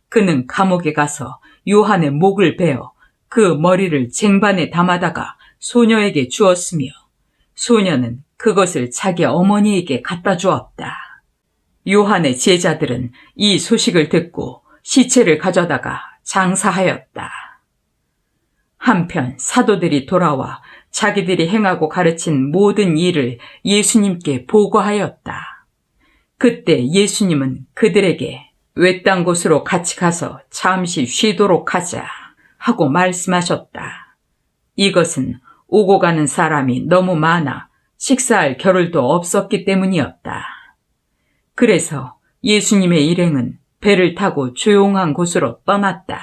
그는 감옥에 가서 요한의 목을 베어 그 머리를 쟁반에 담아다가 소녀에게 주었으며 소녀는 그것을 자기 어머니에게 갖다 주었다. 요한의 제자들은 이 소식을 듣고 시체를 가져다가 장사하였다. 한편 사도들이 돌아와 자기들이 행하고 가르친 모든 일을 예수님께 보고하였다. 그때 예수님은 그들에게 외딴 곳으로 같이 가서 잠시 쉬도록 하자 하고 말씀하셨다. 이것은 오고 가는 사람이 너무 많아 식사할 겨를도 없었기 때문이었다. 그래서 예수님의 일행은 배를 타고 조용한 곳으로 떠났다.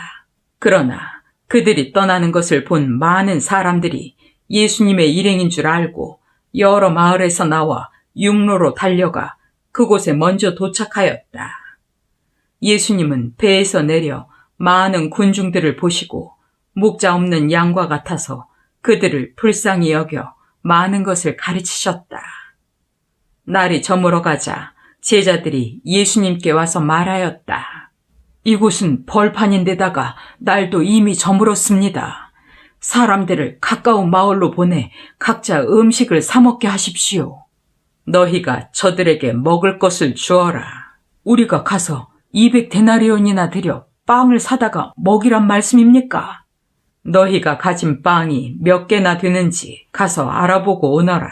그러나 그들이 떠나는 것을 본 많은 사람들이 예수님의 일행인 줄 알고 여러 마을에서 나와 육로로 달려가 그곳에 먼저 도착하였다. 예수님은 배에서 내려 많은 군중들을 보시고 목자 없는 양과 같아서 그들을 불쌍히 여겨 많은 것을 가르치셨다. 날이 저물어 가자 제자들이 예수님께 와서 말하였다. 이곳은 벌판인데다가 날도 이미 저물었습니다. 사람들을 가까운 마을로 보내 각자 음식을 사 먹게 하십시오. 너희가 저들에게 먹을 것을 주어라. 우리가 가서 200데나리온이나 들여 빵을 사다가 먹이란 말씀입니까? 너희가 가진 빵이 몇 개나 되는지 가서 알아보고 오너라.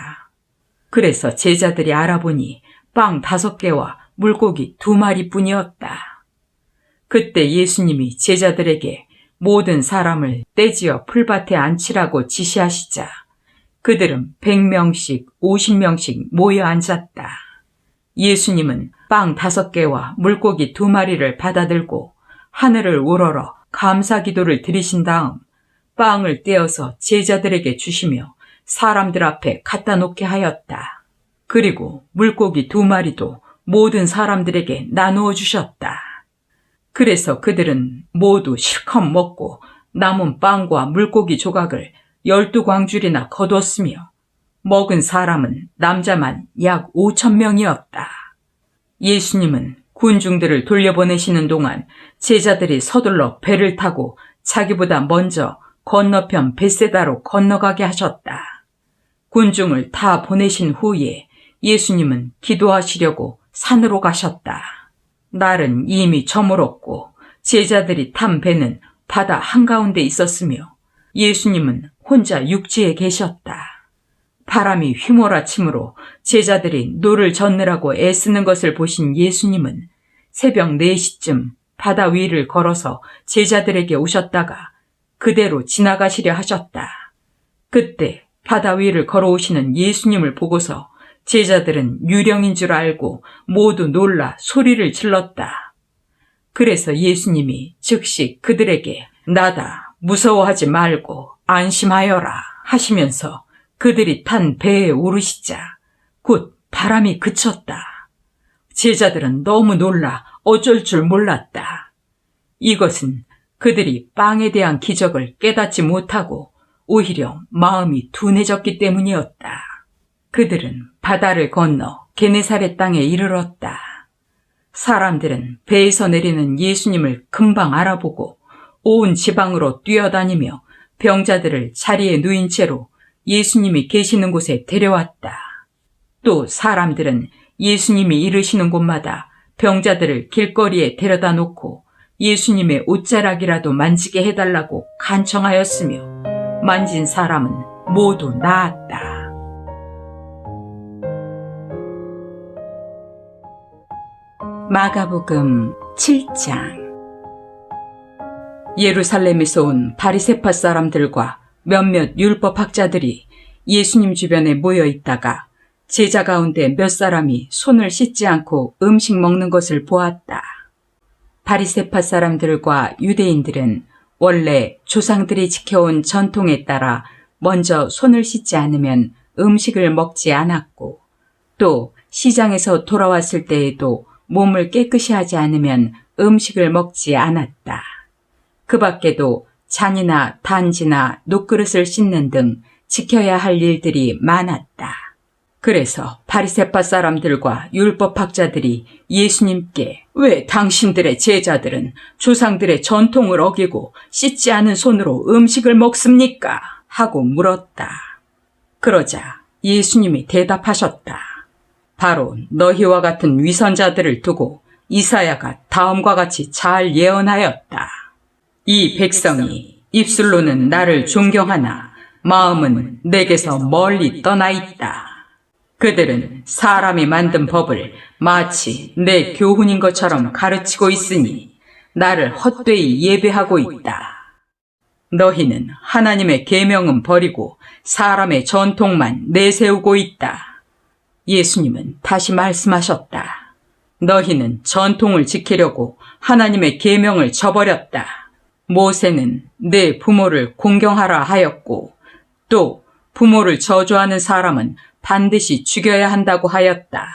그래서 제자들이 알아보니 빵 5개와 물고기 2마리뿐이었다. 그때 예수님이 제자들에게 모든 사람을 떼지어 풀밭에 앉히라고 지시하시자 그들은 100명씩 50명씩 모여 앉았다. 예수님은 빵 5개와 물고기 2마리를 받아들고 하늘을 우러러 감사 기도를 드리신 다음 빵을 떼어서 제자들에게 주시며 사람들 앞에 갖다 놓게 하였다. 그리고 물고기 2마리도 모든 사람들에게 나누어 주셨다. 그래서 그들은 모두 실컷 먹고 남은 빵과 물고기 조각을 12광줄이나 거두었으며 먹은 사람은 남자만 약 5,000명이었다. 예수님은 군중들을 돌려보내시는 동안 제자들이 서둘러 배를 타고 자기보다 먼저 건너편 벳세다로 건너가게 하셨다. 군중을 다 보내신 후에 예수님은 기도하시려고 산으로 가셨다. 날은 이미 저물었고 제자들이 탄 배는 바다 한가운데 있었으며 예수님은 혼자 육지에 계셨다. 바람이 휘몰아치므로 제자들이 노를 젓느라고 애쓰는 것을 보신 예수님은 새벽 4시쯤 바다 위를 걸어서 제자들에게 오셨다가 그대로 지나가시려 하셨다. 그때 바다 위를 걸어오시는 예수님을 보고서 제자들은 유령인 줄 알고 모두 놀라 소리를 질렀다. 그래서 예수님이 즉시 그들에게 나다 무서워하지 말고 안심하여라 하시면서 그들이 탄 배에 오르시자 곧 바람이 그쳤다. 제자들은 너무 놀라 어쩔 줄 몰랐다. 이것은 그들이 빵에 대한 기적을 깨닫지 못하고 오히려 마음이 둔해졌기 때문이었다. 그들은 바다를 건너 게네사렛 땅에 이르렀다. 사람들은 배에서 내리는 예수님을 금방 알아보고 온 지방으로 뛰어다니며 병자들을 자리에 누인 채로 예수님이 계시는 곳에 데려왔다. 또 사람들은 예수님이 이르시는 곳마다 병자들을 길거리에 데려다 놓고 예수님의 옷자락이라도 만지게 해달라고 간청하였으며 만진 사람은 모두 나았다. 마가복음 7장. 예루살렘에서 온 바리새파 사람들과 몇몇 율법학자들이 예수님 주변에 모여 있다가 제자 가운데 몇 사람이 손을 씻지 않고 음식 먹는 것을 보았다. 바리새파 사람들과 유대인들은 원래 조상들이 지켜온 전통에 따라 먼저 손을 씻지 않으면 음식을 먹지 않았고 또 시장에서 돌아왔을 때에도 몸을 깨끗이 하지 않으면 음식을 먹지 않았다. 그 밖에도 잔이나 단지나 녹그릇을 씻는 등 지켜야 할 일들이 많았다. 그래서 바리새파 사람들과 율법학자들이 예수님께 왜 당신들의 제자들은 조상들의 전통을 어기고 씻지 않은 손으로 음식을 먹습니까? 하고 물었다. 그러자 예수님이 대답하셨다. 바로 너희와 같은 위선자들을 두고 이사야가 다음과 같이 잘 예언하였다. 이 백성이 입술로는 나를 존경하나 마음은 내게서 멀리 떠나 있다. 그들은 사람이 만든 법을 마치 내 교훈인 것처럼 가르치고 있으니 나를 헛되이 예배하고 있다. 너희는 하나님의 계명은 버리고 사람의 전통만 내세우고 있다. 예수님은 다시 말씀하셨다. 너희는 전통을 지키려고 하나님의 계명을 저버렸다. 모세는 내 부모를 공경하라 하였고 또 부모를 저주하는 사람은 반드시 죽여야 한다고 하였다.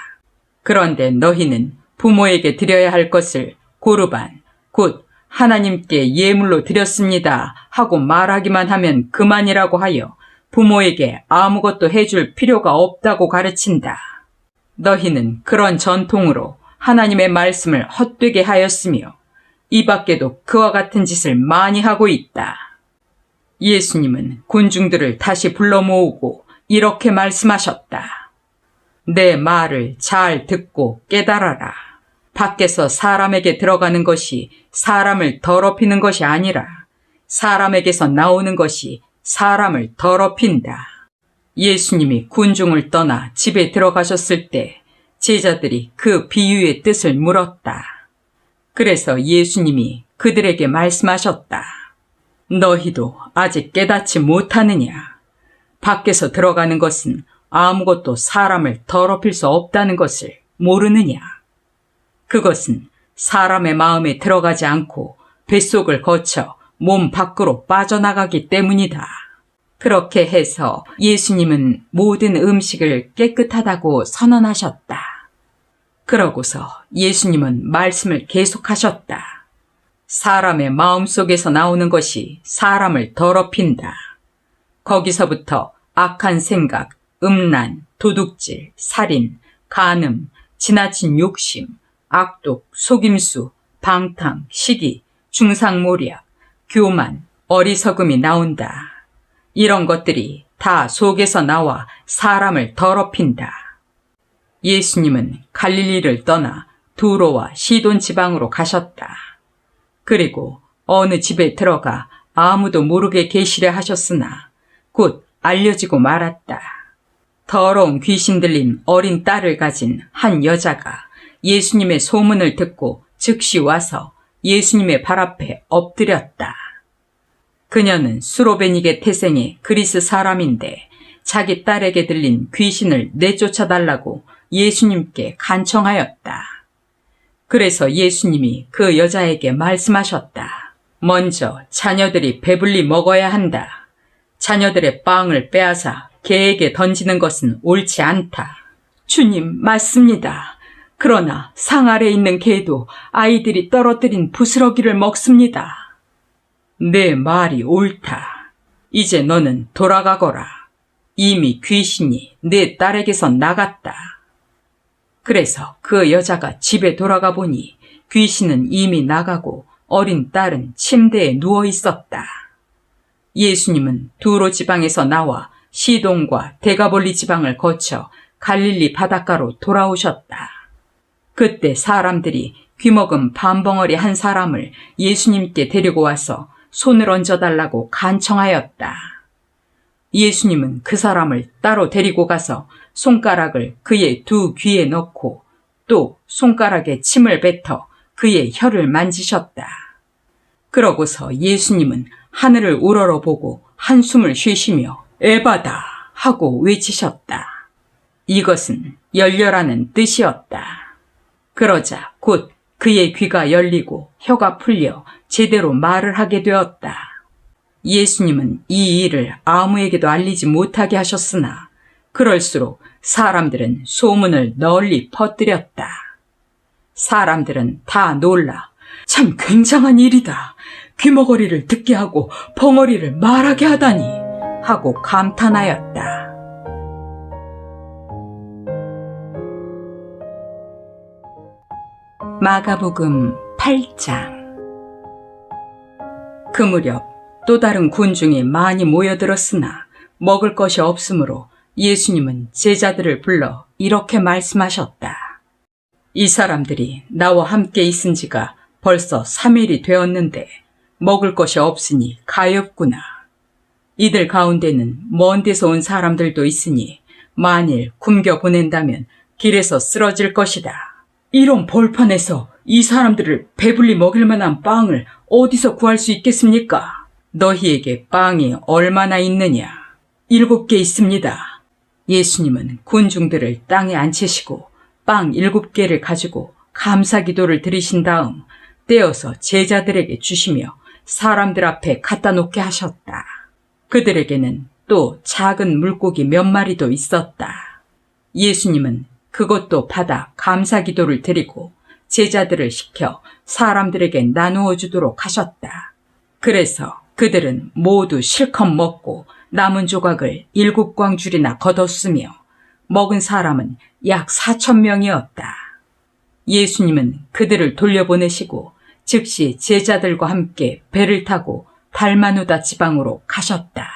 그런데 너희는 부모에게 드려야 할 것을 고르반, 곧 하나님께 예물로 드렸습니다 하고 말하기만 하면 그만이라고 하여 부모에게 아무것도 해줄 필요가 없다고 가르친다. 너희는 그런 전통으로 하나님의 말씀을 헛되게 하였으며 이 밖에도 그와 같은 짓을 많이 하고 있다. 예수님은 군중들을 다시 불러 모으고 이렇게 말씀하셨다. 내 말을 잘 듣고 깨달아라. 밖에서 사람에게 들어가는 것이 사람을 더럽히는 것이 아니라 사람에게서 나오는 것이 사람을 더럽힌다. 예수님이 군중을 떠나 집에 들어가셨을 때 제자들이 그 비유의 뜻을 물었다. 그래서 예수님이 그들에게 말씀하셨다. 너희도 아직 깨닫지 못하느냐? 밖에서 들어가는 것은 아무것도 사람을 더럽힐 수 없다는 것을 모르느냐? 그것은 사람의 마음에 들어가지 않고 뱃속을 거쳐 몸 밖으로 빠져나가기 때문이다. 그렇게 해서 예수님은 모든 음식을 깨끗하다고 선언하셨다. 그러고서 예수님은 말씀을 계속하셨다. 사람의 마음속에서 나오는 것이 사람을 더럽힌다. 거기서부터 악한 생각, 음란, 도둑질, 살인, 간음, 지나친 욕심, 악독, 속임수, 방탕, 시기, 중상모략, 교만, 어리석음이 나온다. 이런 것들이 다 속에서 나와 사람을 더럽힌다. 예수님은 갈릴리를 떠나 두로와 시돈 지방으로 가셨다. 그리고 어느 집에 들어가 아무도 모르게 계시려 하셨으나 곧 알려지고 말았다. 더러운 귀신 들린 어린 딸을 가진 한 여자가 예수님의 소문을 듣고 즉시 와서 예수님의 발 앞에 엎드렸다. 그녀는 수로베니게 태생의 그리스 사람인데 자기 딸에게 들린 귀신을 내쫓아달라고 예수님께 간청하였다. 그래서 예수님이 그 여자에게 말씀하셨다. 먼저 자녀들이 배불리 먹어야 한다. 자녀들의 빵을 빼앗아 개에게 던지는 것은 옳지 않다. 주님, 맞습니다. 그러나 상 아래 있는 개도 아이들이 떨어뜨린 부스러기를 먹습니다. 내 말이 옳다. 이제 너는 돌아가거라. 이미 귀신이 내 딸에게서 나갔다. 그래서 그 여자가 집에 돌아가 보니 귀신은 이미 나가고 어린 딸은 침대에 누워 있었다. 예수님은 두로 지방에서 나와 시돈과 데가볼리 지방을 거쳐 갈릴리 바닷가로 돌아오셨다. 그때 사람들이 귀먹은 밤벙어리 한 사람을 예수님께 데리고 와서 손을 얹어달라고 간청하였다. 예수님은 그 사람을 따로 데리고 가서 손가락을 그의 두 귀에 넣고 또 손가락에 침을 뱉어 그의 혀를 만지셨다. 그러고서 예수님은 하늘을 우러러보고 한숨을 쉬시며 에바다 하고 외치셨다. 이것은 열려라는 뜻이었다. 그러자 곧 그의 귀가 열리고 혀가 풀려 제대로 말을 하게 되었다. 예수님은 이 일을 아무에게도 알리지 못하게 하셨으나 그럴수록 사람들은 소문을 널리 퍼뜨렸다. 사람들은 다 놀라 참 굉장한 일이다. 귀머거리를 듣게 하고 벙어리를 말하게 하다니 하고 감탄하였다. 마가복음 8장. 그 무렵 또 다른 군중이 많이 모여들었으나 먹을 것이 없으므로 예수님은 제자들을 불러 이렇게 말씀하셨다. 이 사람들이 나와 함께 있은 지가 벌써 3일이 되었는데 먹을 것이 없으니 가엾구나. 이들 가운데는 먼 데서 온 사람들도 있으니 만일 굶겨 보낸다면 길에서 쓰러질 것이다. 이런 벌판에서 이 사람들을 배불리 먹일 만한 빵을 어디서 구할 수 있겠습니까? 너희에게 빵이 얼마나 있느냐? 7개 있습니다. 예수님은 군중들을 땅에 앉히시고 빵 7개를 가지고 감사기도를 드리신 다음 떼어서 제자들에게 주시며 사람들 앞에 갖다 놓게 하셨다. 그들에게는 또 작은 물고기 몇 마리도 있었다. 예수님은 그것도 받아 감사 기도를 드리고 제자들을 시켜 사람들에게 나누어 주도록 하셨다. 그래서 그들은 모두 실컷 먹고 남은 조각을 7광줄이나 거뒀으며 먹은 사람은 약 4,000명이었다. 예수님은 그들을 돌려보내시고 즉시 제자들과 함께 배를 타고 달마누다 지방으로 가셨다.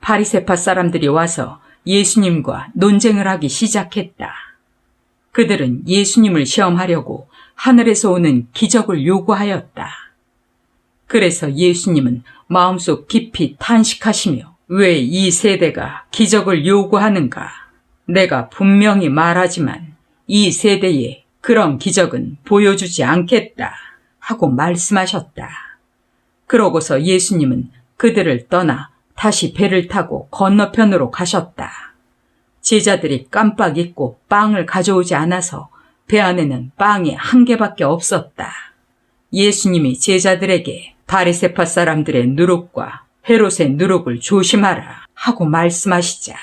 바리새파 사람들이 와서 예수님과 논쟁을 하기 시작했다. 그들은 예수님을 시험하려고 하늘에서 오는 기적을 요구하였다. 그래서 예수님은 마음속 깊이 탄식하시며 왜 이 세대가 기적을 요구하는가? 내가 분명히 말하지만 이 세대에 그런 기적은 보여주지 않겠다 하고 말씀하셨다. 그러고서 예수님은 그들을 떠나 다시 배를 타고 건너편으로 가셨다. 제자들이 깜빡 잊고 빵을 가져오지 않아서 배 안에는 빵이 1개밖에 없었다. 예수님이 제자들에게 바리새파 사람들의 누룩과 헤롯의 누룩을 조심하라 하고 말씀하시자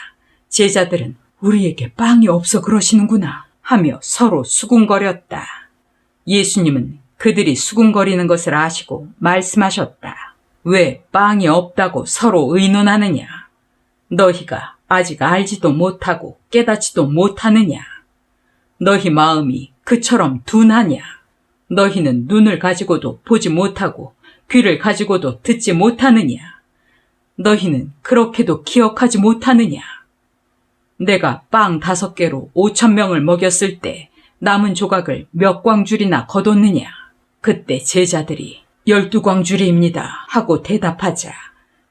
제자들은 우리에게 빵이 없어 그러시는구나 하며 서로 수군거렸다. 예수님은 그들이 수군거리는 것을 아시고 말씀하셨다. 왜 빵이 없다고 서로 의논하느냐? 너희가 아직 알지도 못하고 깨닫지도 못하느냐? 너희 마음이 그처럼 둔하냐? 너희는 눈을 가지고도 보지 못하고 귀를 가지고도 듣지 못하느냐? 너희는 그렇게도 기억하지 못하느냐? 내가 빵 5개로 5,000명을 먹였을 때 남은 조각을 몇 광줄이나 거뒀느냐? 그때 제자들이 12광줄이입니다 하고 대답하자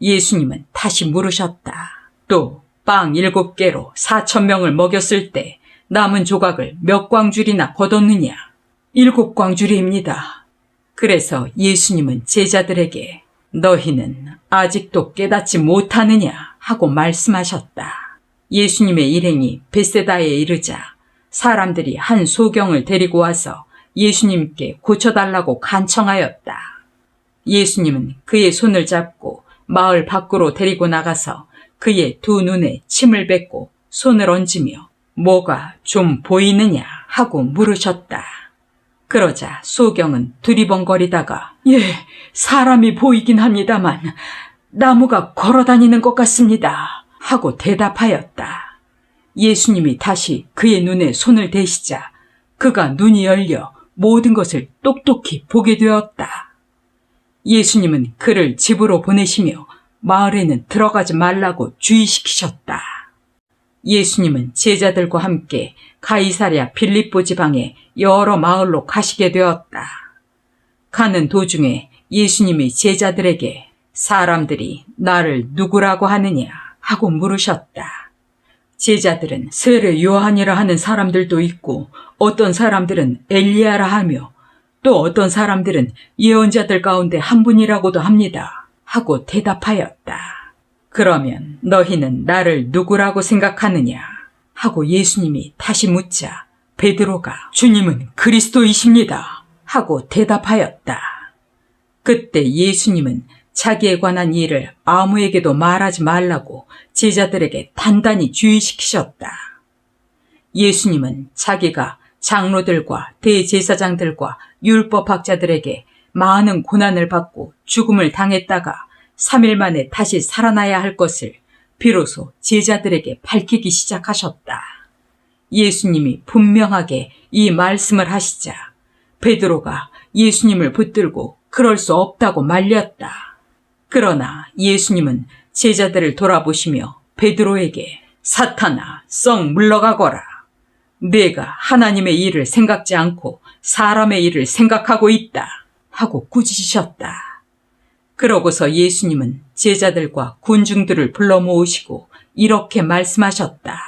예수님은 다시 물으셨다. 또 빵 7개로 4,000명을 먹였을 때 남은 조각을 몇 광줄이나 거뒀느냐? 7광줄이입니다. 그래서 예수님은 제자들에게 너희는 아직도 깨닫지 못하느냐 하고 말씀하셨다. 예수님의 일행이 벳세다에 이르자 사람들이 한 소경을 데리고 와서 예수님께 고쳐달라고 간청하였다. 예수님은 그의 손을 잡고 마을 밖으로 데리고 나가서 그의 2 눈에 침을 뱉고 손을 얹으며 뭐가 좀 보이느냐 하고 물으셨다. 그러자 소경은 두리번거리다가 예, 사람이 보이긴 합니다만 나무가 걸어다니는 것 같습니다 하고 대답하였다. 예수님이 다시 그의 눈에 손을 대시자 그가 눈이 열려 모든 것을 똑똑히 보게 되었다. 예수님은 그를 집으로 보내시며 마을에는 들어가지 말라고 주의시키셨다. 예수님은 제자들과 함께 가이사랴 빌립보 지방의 여러 마을로 가시게 되었다. 가는 도중에 예수님이 제자들에게 사람들이 나를 누구라고 하느냐 하고 물으셨다. 제자들은 세례 요한이라 하는 사람들도 있고 어떤 사람들은 엘리야라 하며 또 어떤 사람들은 예언자들 가운데 한 분이라고도 합니다 하고 대답하였다. 그러면 너희는 나를 누구라고 생각하느냐 하고 예수님이 다시 묻자 베드로가 주님은 그리스도이십니다 하고 대답하였다. 그때 예수님은 자기에 관한 일을 아무에게도 말하지 말라고 제자들에게 단단히 주의시키셨다. 예수님은 자기가 장로들과 대제사장들과 율법학자들에게 많은 고난을 받고 죽음을 당했다가 3일 만에 다시 살아나야 할 것을 비로소 제자들에게 밝히기 시작하셨다. 예수님이 분명하게 이 말씀을 하시자 베드로가 예수님을 붙들고 그럴 수 없다고 말렸다. 그러나 예수님은 제자들을 돌아보시며 베드로에게 사탄아 썩 물러가거라. 네가 하나님의 일을 생각지 않고 사람의 일을 생각하고 있다 하고 꾸짖으셨다. 그러고서 예수님은 제자들과 군중들을 불러 모으시고 이렇게 말씀하셨다.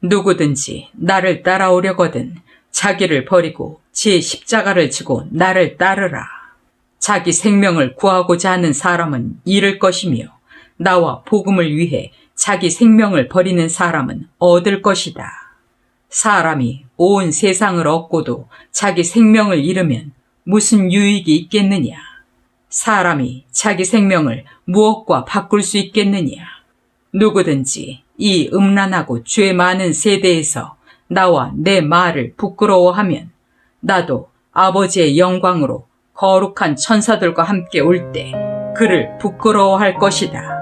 누구든지 나를 따라오려거든 자기를 버리고 제 십자가를 지고 나를 따르라. 자기 생명을 구하고자 하는 사람은 잃을 것이며 나와 복음을 위해 자기 생명을 버리는 사람은 얻을 것이다. 사람이 온 세상을 얻고도 자기 생명을 잃으면 무슨 유익이 있겠느냐? 사람이 자기 생명을 무엇과 바꿀 수 있겠느냐? 누구든지 이 음란하고 죄 많은 세대에서 나와 내 말을 부끄러워하면 나도 아버지의 영광으로 거룩한 천사들과 함께 올 때 그를 부끄러워할 것이다.